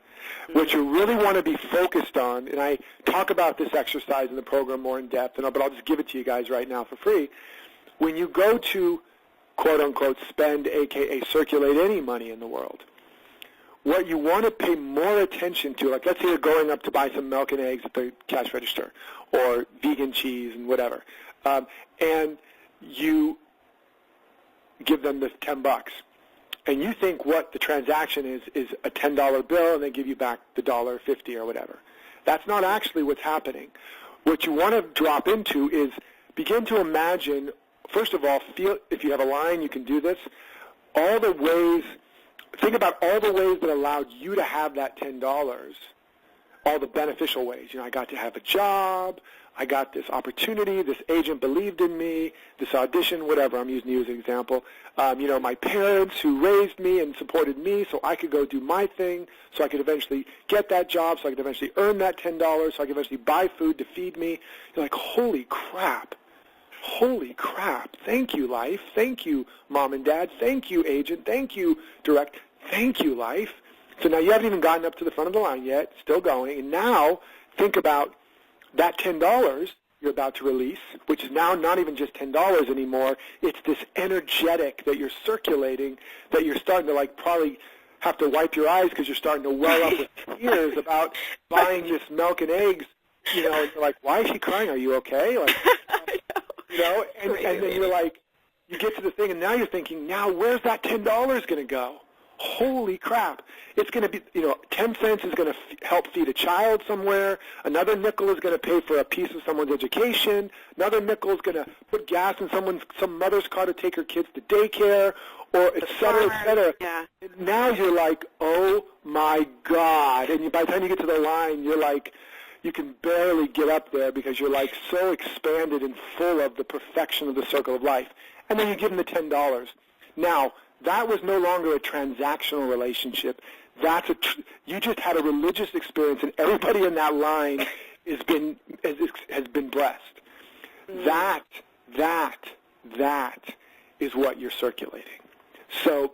[SPEAKER 1] What you really want to be focused on, and I talk about this exercise in the program more in depth, but I'll just give it to you guys right now for free. When you go to quote-unquote spend, a.k.a. circulate any money in the world, what you want to pay more attention to, like let's say you're going up to buy some milk and eggs at the cash register or vegan cheese and whatever, and you give them the $10, and you think what the transaction is a $10 bill, and they give you back the $1.50 or whatever. That's not actually what's happening. What you want to drop into is begin to imagine, first of all, feel, if you have a line, you can do this, think about all the ways that allowed you to have that $10, all the beneficial ways. I got to have a job, I got this opportunity, this agent believed in me, this audition, whatever, I'm using you as an example. My parents who raised me and supported me so I could go do my thing, so I could eventually get that job, so I could eventually earn that $10, so I could eventually buy food to feed me. You're like, holy crap, thank you, life, thank you, mom and dad, thank you, agent, thank you, direct, thank you, life. So now you haven't even gotten up to the front of the line yet, still going, and now think about that $10 you're about to release, which is now not even just $10 anymore. It's this energetic that you're circulating that you're starting to probably have to wipe your eyes because you're starting to well up with tears about buying this milk and eggs. And you're like, why is she crying? Are you okay? And then you're like, you get to the thing, and now you're thinking, now where's that $10 going to go? Holy crap. It's going to be, 10 cents is going to help feed a child somewhere. Another nickel is going to pay for a piece of someone's education. Another nickel is going to put gas in some mother's car to take her kids to daycare, or et cetera, et cetera.
[SPEAKER 5] Yeah.
[SPEAKER 1] Now you're like, oh, my God. And by the time you get to the line, you're like, you can barely get up there because you're like so expanded and full of the perfection of the circle of life. And then you give them the $10. Now, that was no longer a transactional relationship. You just had a religious experience, and everybody in that line has been blessed. That is what you're circulating. So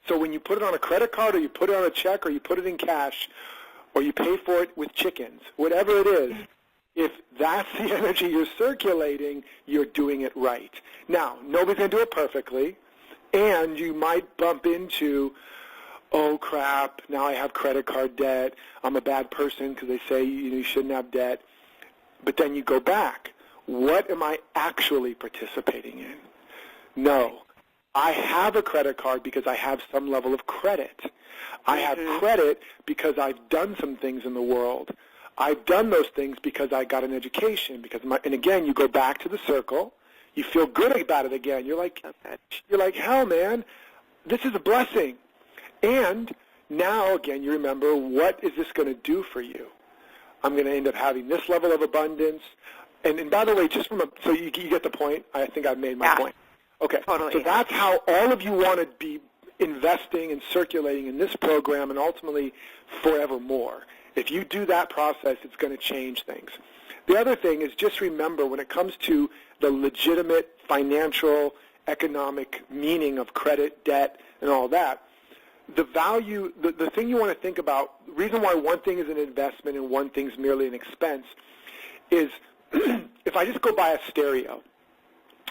[SPEAKER 1] when you put it on a credit card, or you put it on a check, or you put it in cash, or you pay for it with chickens, whatever it is, if that's the energy you're circulating, you're doing it right. Now, nobody's going to do it perfectly. And you might bump into, oh, crap, now I have credit card debt. I'm a bad person because they say you shouldn't have debt. But then you go back. What am I actually participating in? No. I have a credit card because I have some level of credit. I have credit because I've done some things in the world. I've done those things because I got an education. And again, you go back to the circle. You feel good about it again. You're like, hell, man, this is a blessing. And now, again, you remember, what is this going to do for you? I'm going to end up having this level of abundance. And by the way, so you get the point. I think I've made my point. Okay,
[SPEAKER 5] totally.
[SPEAKER 1] So that's how all of you want to be investing and circulating in this program and ultimately forevermore. If you do that process, it's going to change things. The other thing is just remember, when it comes to the legitimate financial, economic meaning of credit, debt, and all that, the value, the thing you want to think about, the reason why one thing is an investment and one thing's merely an expense is if I just go buy a stereo,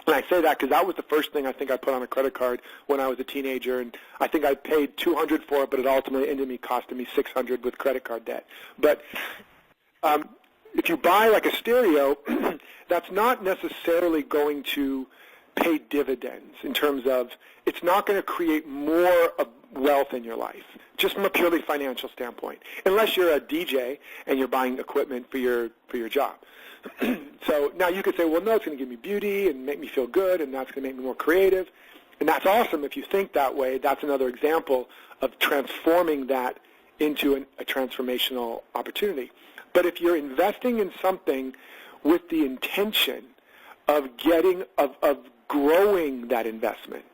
[SPEAKER 1] and I say that because that was the first thing I think I put on a credit card when I was a teenager, and I think I paid $200 for it, but it ultimately ended up costing me $600 with credit card debt. But if you buy like a stereo, that's not necessarily going to pay dividends in terms of it's not going to create more of wealth in your life, just from a purely financial standpoint, unless you're a DJ and you're buying equipment for your job. So now you could say, well, no, it's going to give me beauty and make me feel good, and that's going to make me more creative. And that's awesome if you think that way. That's another example of transforming that into a transformational opportunity. But if you're investing in something with the intention of growing that investment,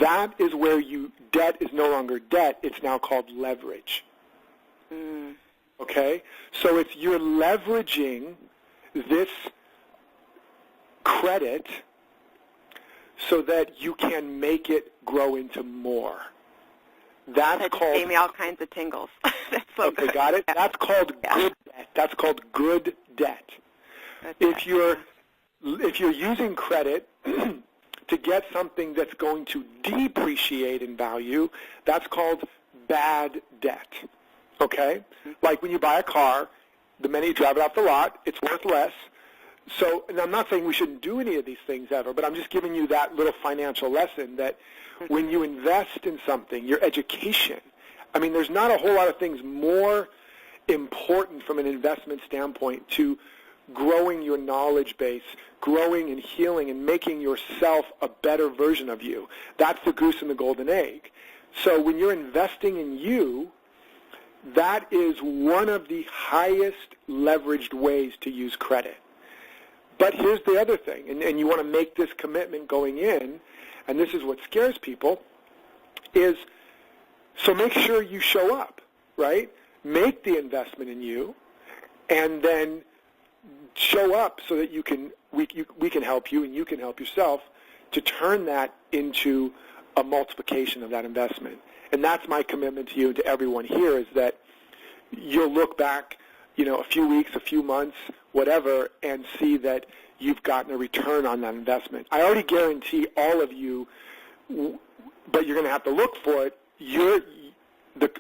[SPEAKER 1] that is where debt is no longer debt. It's now called leverage. Okay? So it's you're leveraging this credit so that you can make it grow into more. That's called.
[SPEAKER 5] Gave me all kinds of tingles. That's so
[SPEAKER 1] okay,
[SPEAKER 5] good.
[SPEAKER 1] got it.
[SPEAKER 5] Yeah.
[SPEAKER 1] That's called good debt. That's called good debt. If you're using credit to get something that's going to depreciate in value, that's called bad debt. Okay? Like when you buy a car, the minute you drive it off the lot, it's worth less. So, and I'm not saying we shouldn't do any of these things ever, but I'm just giving you that little financial lesson that when you invest in something, your education, I mean, there's not a whole lot of things more important from an investment standpoint to growing your knowledge base, growing and healing and making yourself a better version of you. That's the goose and the golden egg. So when you're investing in you, that is one of the highest leveraged ways to use credit. But here's the other thing, and you want to make this commitment going in, and this is what scares people, is so make sure you show up, right? Make the investment in you, and then show up so that we can help you and you can help yourself to turn that into a multiplication of that investment. And that's my commitment to you and to everyone here is that you'll look back, a few weeks, a few months, whatever, and see that you've gotten a return on that investment. I already guarantee all of you, but you're going to have to look for it.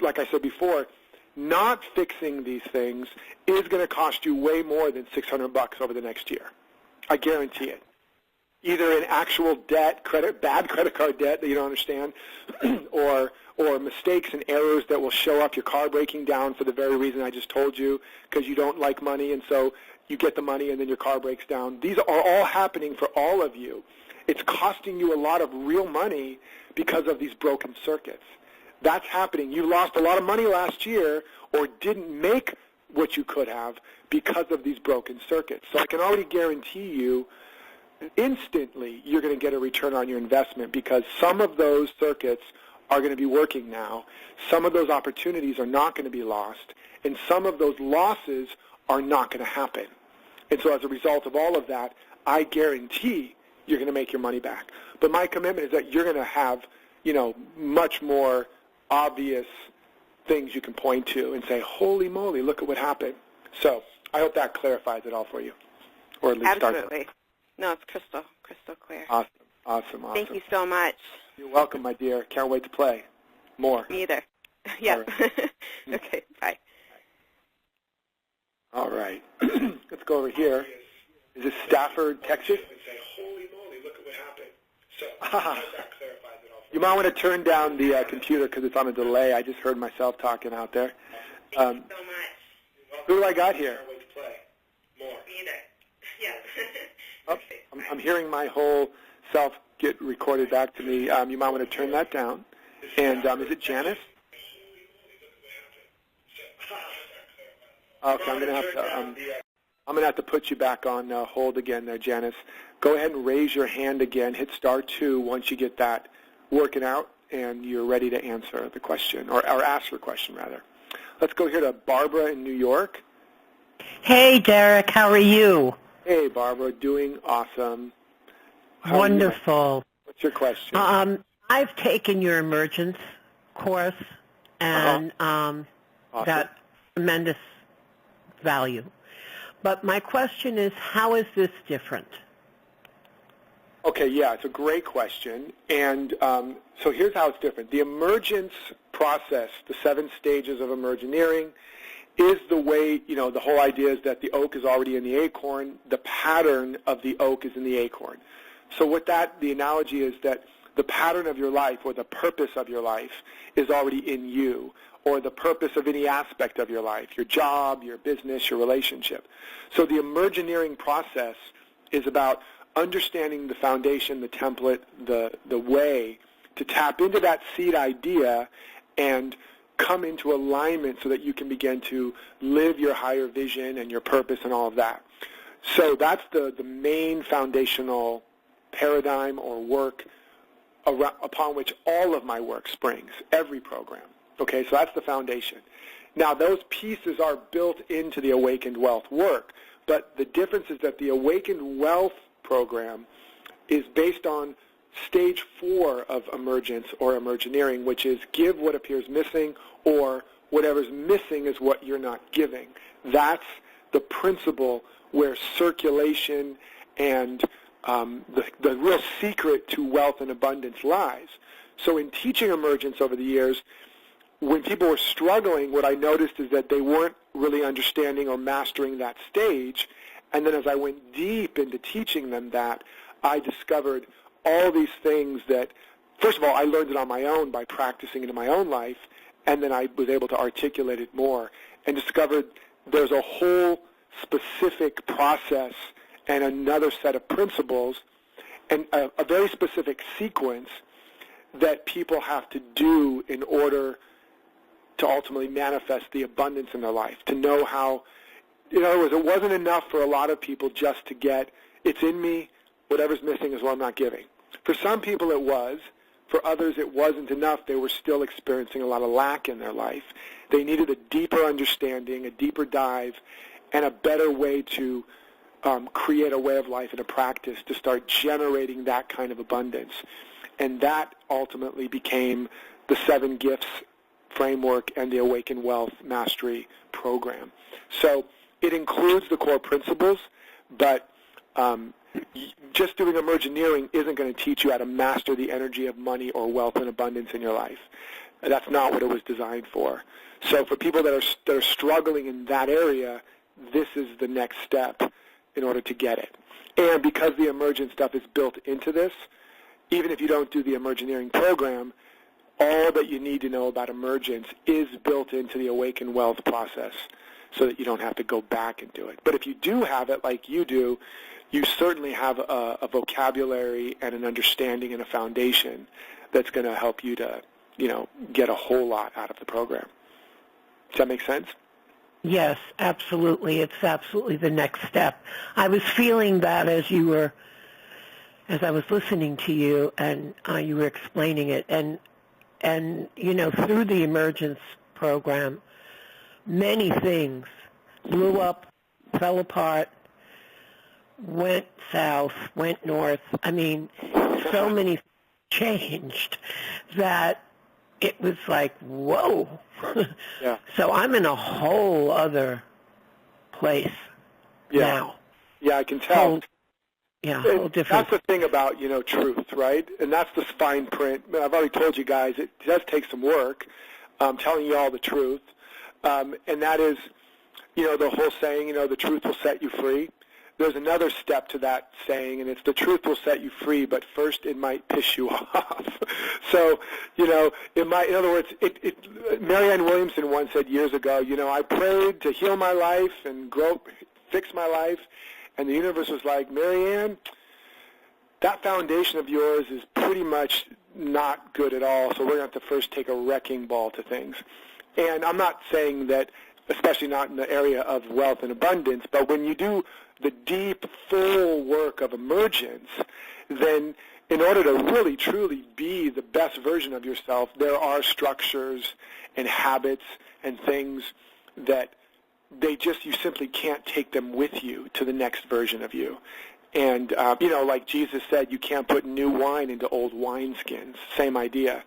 [SPEAKER 1] Like I said before, not fixing these things is going to cost you way more than $600 over the next year. I guarantee it. Either in actual debt, bad credit card debt that you don't understand, or mistakes and errors that will show up, your car breaking down for the very reason I just told you, because you don't like money, and so you get the money and then your car breaks down. These are all happening for all of you. It's costing you a lot of real money because of these broken circuits. That's happening. You lost a lot of money last year or didn't make what you could have because of these broken circuits. So I can already guarantee you instantly you're going to get a return on your investment because some of those circuits are going to be working now. Some of those opportunities are not going to be lost, and some of those losses are not going to happen. And so as a result of all of that, I guarantee you're going to make your money back. But my commitment is that you're going to have, much more obvious things you can point to and say, holy moly, look at what happened. So I hope that clarifies it all for you, or at least
[SPEAKER 5] Absolutely. No, it's crystal clear.
[SPEAKER 1] Awesome.
[SPEAKER 5] Thank you so much.
[SPEAKER 1] You're welcome, my dear. Can't wait to play more.
[SPEAKER 5] Me either. Yeah.
[SPEAKER 1] Right.
[SPEAKER 5] Okay, bye.
[SPEAKER 1] All right. Let's go over here. Is this Stafford, Texas? Holy moly, look at what happened. So that clarifies it all. You might want to turn down the computer because it's on a delay. I just heard myself talking out there.
[SPEAKER 5] Thank you so much.
[SPEAKER 1] Who do I got here?
[SPEAKER 5] Me either. Yeah.
[SPEAKER 1] Oh, I'm hearing my whole self get recorded back to me. You might want to turn that down. And is it Janice? Okay, I'm gonna have to put you back on hold again there, Janice. Go ahead and raise your hand again. Hit *2 once you get that working out and you're ready to answer the question or ask your question rather. Let's go here to Barbara in New York.
[SPEAKER 6] Hey, Derek, how are you?
[SPEAKER 1] Hey, Barbara, doing awesome. How
[SPEAKER 6] Wonderful.
[SPEAKER 1] What's your question?
[SPEAKER 6] I've taken your emergence course and
[SPEAKER 1] Awesome.
[SPEAKER 6] got tremendous value. But my question is, how is this different?
[SPEAKER 1] Okay, yeah, it's a great question. And so here's how it's different. The emergence process, the 7 stages of emergineering, is the way, the whole idea is that the oak is already in the acorn. The pattern of the oak is in the acorn. So the analogy is that the pattern of your life or the purpose of your life is already in you, or the purpose of any aspect of your life, your job, your business, your relationship. So the emergineering process is about understanding the foundation, the template, the way to tap into that seed idea and come into alignment so that you can begin to live your higher vision and your purpose and all of that. So that's the main foundational paradigm or work upon which all of my work springs, every program. Okay, so that's the foundation. Now, those pieces are built into the Awakened Wealth work, but the difference is that the Awakened Wealth program is based on stage 4 of emergence or emergineering, which is give what appears missing, or whatever's missing is what you're not giving. That's the principle where circulation and the real secret to wealth and abundance lies. So in teaching emergence over the years, when people were struggling, what I noticed is that they weren't really understanding or mastering that stage. And then as I went deep into teaching them that, I discovered all these things that, first of all, I learned it on my own by practicing it in my own life, and then I was able to articulate it more and discovered there's a whole specific process and another set of principles and a very specific sequence that people have to do in order to ultimately manifest the abundance in their life, to know how, in other words, it wasn't enough for a lot of people just to get, it's in me, whatever's missing is what I'm not giving. For some people it was. For others it wasn't enough. They were still experiencing a lot of lack in their life. They needed a deeper understanding, a deeper dive, and a better way to create a way of life and a practice to start generating that kind of abundance. And that ultimately became the 7 Gifts framework and the Awaken Wealth Mastery program. So it includes the core principles, but just doing emergineering isn't going to teach you how to master the energy of money or wealth and abundance in your life. That's not what it was designed for. So for people that are struggling in that area, this is the next step in order to get it. And because the emergent stuff is built into this, even if you don't do the emergineering program, all that you need to know about emergence is built into the Awaken Wealth process so that you don't have to go back and do it. But if you do have it like you do, you certainly have a vocabulary and an understanding and a foundation that's going to help you to, get a whole lot out of the program. Does that make sense?
[SPEAKER 6] Yes, absolutely. It's absolutely the next step. I was feeling that as I was listening to you and you were explaining it. And through the emergence program, many things blew up, fell apart, went south, went north. I mean, so many changed that it was like, whoa.
[SPEAKER 1] Yeah.
[SPEAKER 6] So I'm in a whole other place now.
[SPEAKER 1] Yeah, I can tell.
[SPEAKER 6] Whole different.
[SPEAKER 1] That's the thing about, truth, right? And that's the fine print. I've already told you guys, it does take some work. I'm telling you all the truth. And that is, the whole saying, the truth will set you free. There's another step to that saying, and it's the truth will set you free, but first it might piss you off. So, it might, in other words, Marianne Williamson once said years ago, I prayed to heal my life and fix my life, and the universe was like, Marianne, that foundation of yours is pretty much not good at all, so we're going to have to first take a wrecking ball to things. And I'm not saying that, especially not in the area of wealth and abundance, but when you do the deep, full work of emergence, then in order to really, truly be the best version of yourself, there are structures and habits and things that you simply can't take them with you to the next version of you. And, like Jesus said, you can't put new wine into old wineskins. Same idea.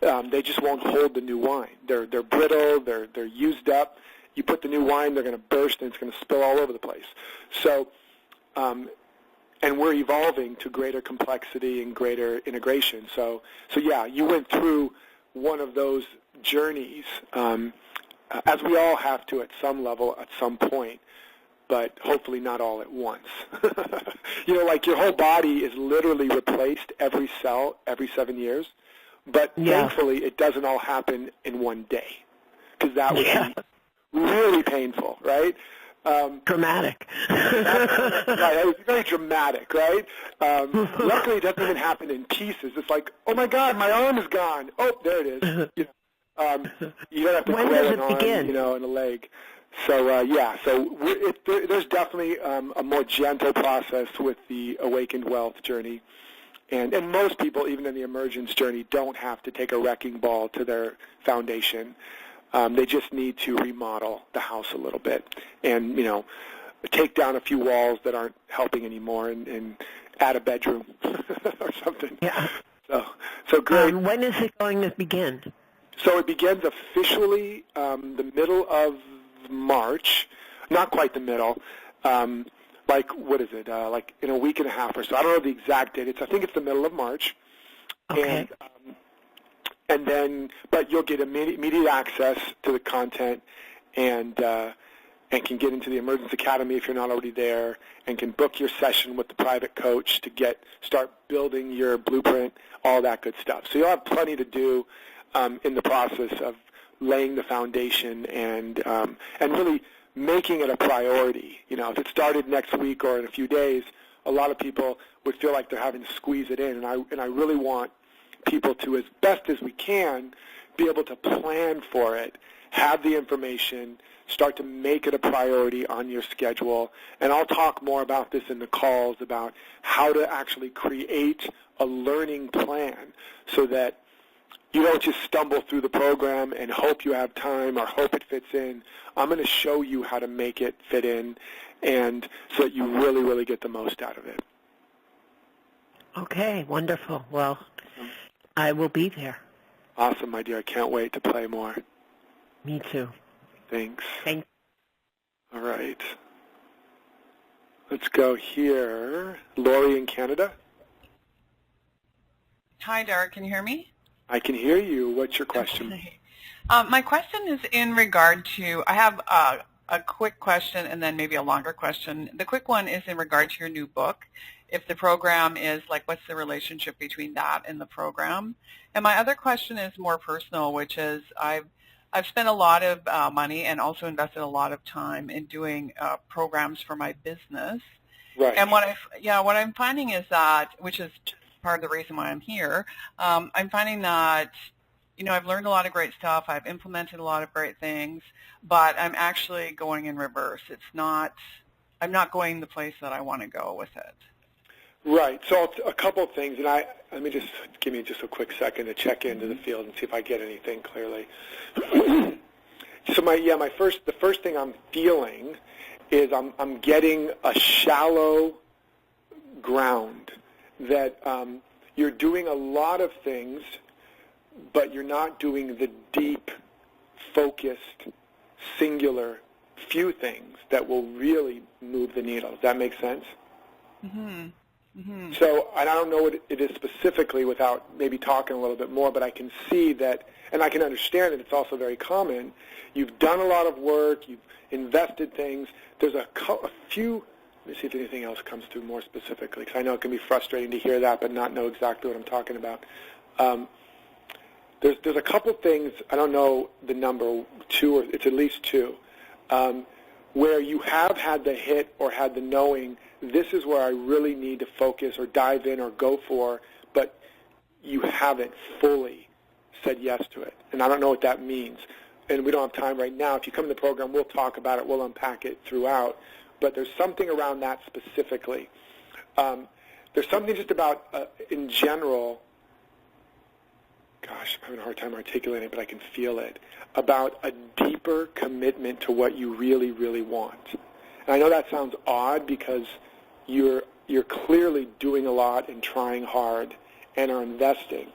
[SPEAKER 1] They just won't hold the new wine. They're brittle, they're used up. You put the new wine, they're going to burst, and it's going to spill all over the place. So, and we're evolving to greater complexity and greater integration. So yeah, you went through one of those journeys, as we all have to at some level, at some point. but hopefully not all at once. Like your whole body is literally replaced every cell every 7 years, but thankfully it doesn't all happen in one day, because that would be really painful, right?
[SPEAKER 6] Dramatic.
[SPEAKER 1] Right, it was very dramatic, right? Luckily, it doesn't even happen in pieces. It's like, oh my God, my arm is gone. Oh, there it is. You don't have to grow an arm, and a leg. So there's definitely a more gentle process with the Awakened Wealth journey. And most people, even in the emergence journey, don't have to take a wrecking ball to their foundation. They just need to remodel the house a little bit and, take down a few walls that aren't helping anymore and add a bedroom or something.
[SPEAKER 6] Yeah.
[SPEAKER 1] So great.
[SPEAKER 6] When is it going to begin?
[SPEAKER 1] So it begins officially the middle of March, not quite the middle, what is it, like in a week and a half or so. I don't know the exact date. I think it's the middle of March.
[SPEAKER 6] Okay.
[SPEAKER 1] And then, but you'll get immediate access to the content and can get into the Emergence Academy if you're not already there, and can book your session with the private coach to start building your blueprint, all that good stuff. So you'll have plenty to do in the process of laying the foundation and really making it a priority. If it started next week or in a few days, a lot of people would feel like they're having to squeeze it in, and I really want people to, as best as we can, be able to plan for it, have the information, start to make it a priority on your schedule. And I'll talk more about this in the calls about how to actually create a learning plan so that you don't just stumble through the program and hope you have time or hope it fits in. I'm going to show you how to make it fit in, and so that you really, really get the most out of it.
[SPEAKER 6] Okay, wonderful. Well, I will be there.
[SPEAKER 1] Awesome, my dear. I can't wait to play more.
[SPEAKER 6] Me too.
[SPEAKER 1] Thanks.
[SPEAKER 6] Thanks.
[SPEAKER 1] All right. Let's go here. Lori in Canada.
[SPEAKER 7] Hi, Derek. Can you hear me?
[SPEAKER 1] I can hear you. What's your question?
[SPEAKER 7] Okay. My question is in regard to, I have a quick question and then maybe a longer question. The quick one is in regard to your new book. If the program is, what's the relationship between that and the program? And my other question is more personal, which is I've spent a lot of money and also invested a lot of time in doing programs for my business.
[SPEAKER 1] Right.
[SPEAKER 7] And what I'm finding is that, which is part of the reason why I'm here, I'm finding that, I've learned a lot of great stuff. I've implemented a lot of great things, but I'm actually going in reverse. I'm not going the place that I want to go with it.
[SPEAKER 1] Right. So a couple of things, and let me just give me just a quick second to check into the field and see if I get anything clearly. So the first thing I'm feeling is I'm getting a shallow ground that you're doing a lot of things, but you're not doing the deep, focused, singular few things that will really move the needle. Does that make sense?
[SPEAKER 7] Mm-hmm. Mm-hmm.
[SPEAKER 1] So, and I don't know what it is specifically without maybe talking a little bit more, but I can see that, and I can understand that it's also very common. You've done a lot of work. You've invested things. There's a few, let me see if anything else comes through more specifically, because I know it can be frustrating to hear that but not know exactly what I'm talking about. There's a couple things, I don't know the number, two, or it's at least two, where you have had the hit or had the knowing, this is where I really need to focus or dive in or go for, but you haven't fully said yes to it. And I don't know what that means. And we don't have time right now. If you come to the program, we'll talk about it. We'll unpack it throughout. But there's something around that specifically. There's something just about, in general, gosh, I'm having a hard time articulating it, but I can feel it, about a deeper commitment to what you really, really want. And I know that sounds odd because you're clearly doing a lot and trying hard and are investing.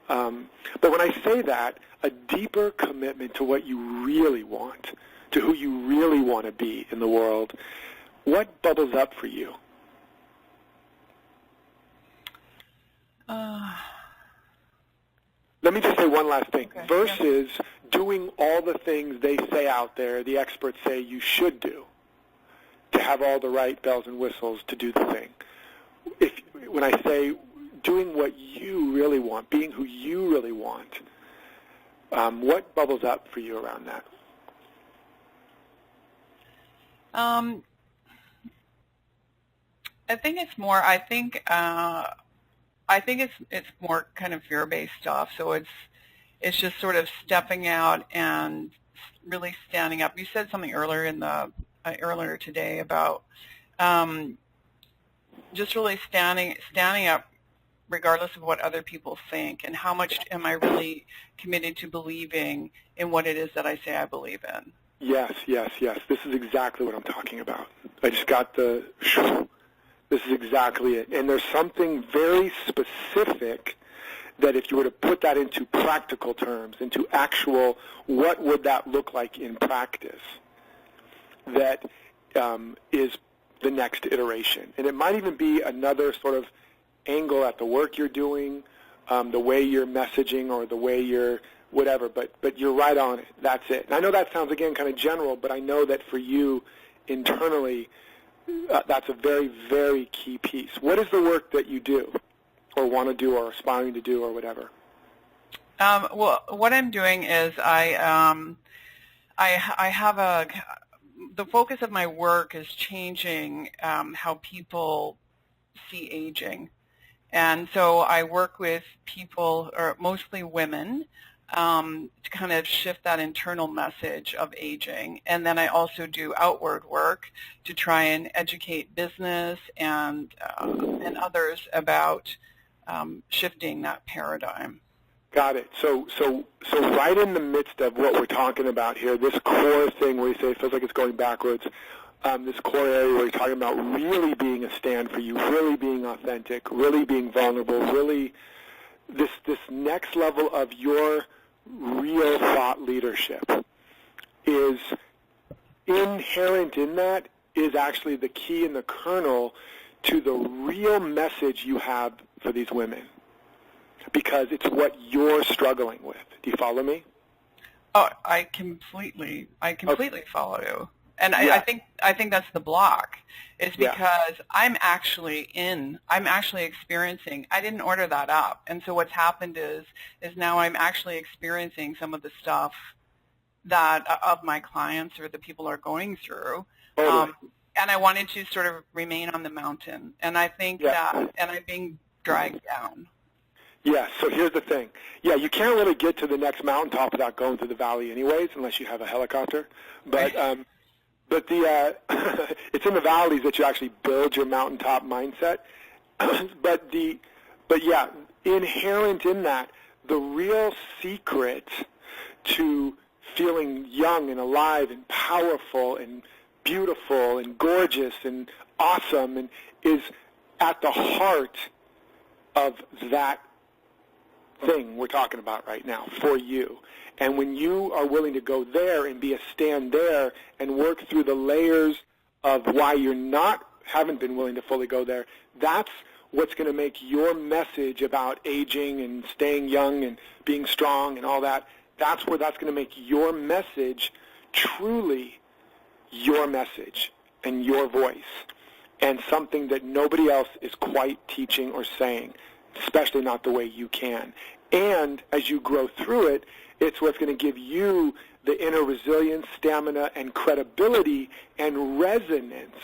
[SPEAKER 1] But when I say that, a deeper commitment to what you really want, to who you really want to be in the world, what bubbles up for you? Let me just say one last thing.
[SPEAKER 7] Okay,
[SPEAKER 1] versus doing all the things they say out there, the experts say you should do. to have all the right bells and whistles to do the thing. When I say doing what you really want, being who you really want, what bubbles up for you around that?
[SPEAKER 7] I think it's more. I think it's more kind of fear-based stuff. So it's just sort of stepping out and really standing up. You said something earlier today about just really standing up, regardless of what other people think, and how much am I really committed to believing in what it is that I say I believe in.
[SPEAKER 1] Yes, yes, yes. This is exactly what I'm talking about. I just got the... This is exactly it. And there's something very specific that if you were to put that into practical terms, into actual, what would that look like in practice, that is the next iteration. And it might even be another sort of angle at the work you're doing, the way you're messaging or the way you're whatever, but you're right on it. That's it. And I know that sounds, again, kind of general, but I know that for you internally, that's a very, very key piece. What is the work that you do or want to do or aspiring to do or whatever?
[SPEAKER 7] Well, what I'm doing is I have the focus of my work is changing how people see aging. And so I work with people, or mostly women, to kind of shift that internal message of aging. And then I also do outward work to try and educate business and others about shifting that paradigm.
[SPEAKER 1] Got it. So right in the midst of what we're talking about here, this core thing where you say it feels like it's going backwards, this core area where you're talking about really being a stand for you, really being authentic, really being vulnerable, really this next level of your real thought leadership is inherent in that, is actually the key and the kernel to the real message you have for these women, because it's what you're struggling with. Do you follow me?
[SPEAKER 7] Oh, I completely follow you. And
[SPEAKER 1] yeah.
[SPEAKER 7] I think that's the block, is because
[SPEAKER 1] yeah.
[SPEAKER 7] I'm actually experiencing, I didn't order that up. And so what's happened is now I'm actually experiencing some of the stuff that of my clients or the people are going through.
[SPEAKER 1] Totally.
[SPEAKER 7] And I wanted to sort of remain on the mountain. And I think that, and I'm being dragged down.
[SPEAKER 1] Yeah, so here's the thing. Yeah, you can't really get to the next mountaintop without going through the valley anyways, unless you have a helicopter. But the it's in the valleys that you actually build your mountaintop mindset. but yeah, inherent in that, the real secret to feeling young and alive and powerful and beautiful and gorgeous and awesome and is at the heart of that thing we're talking about right now for you. And when you are willing to go there and be a stand there and work through the layers of why you haven't been willing to fully go there, that's what's going to make your message about aging and staying young and being strong and all that, that's where that's going to make your message truly your message and your voice, and something that nobody else is quite teaching or saying, especially not the way you can. And as you grow through it, it's what's going to give you the inner resilience, stamina, and credibility and resonance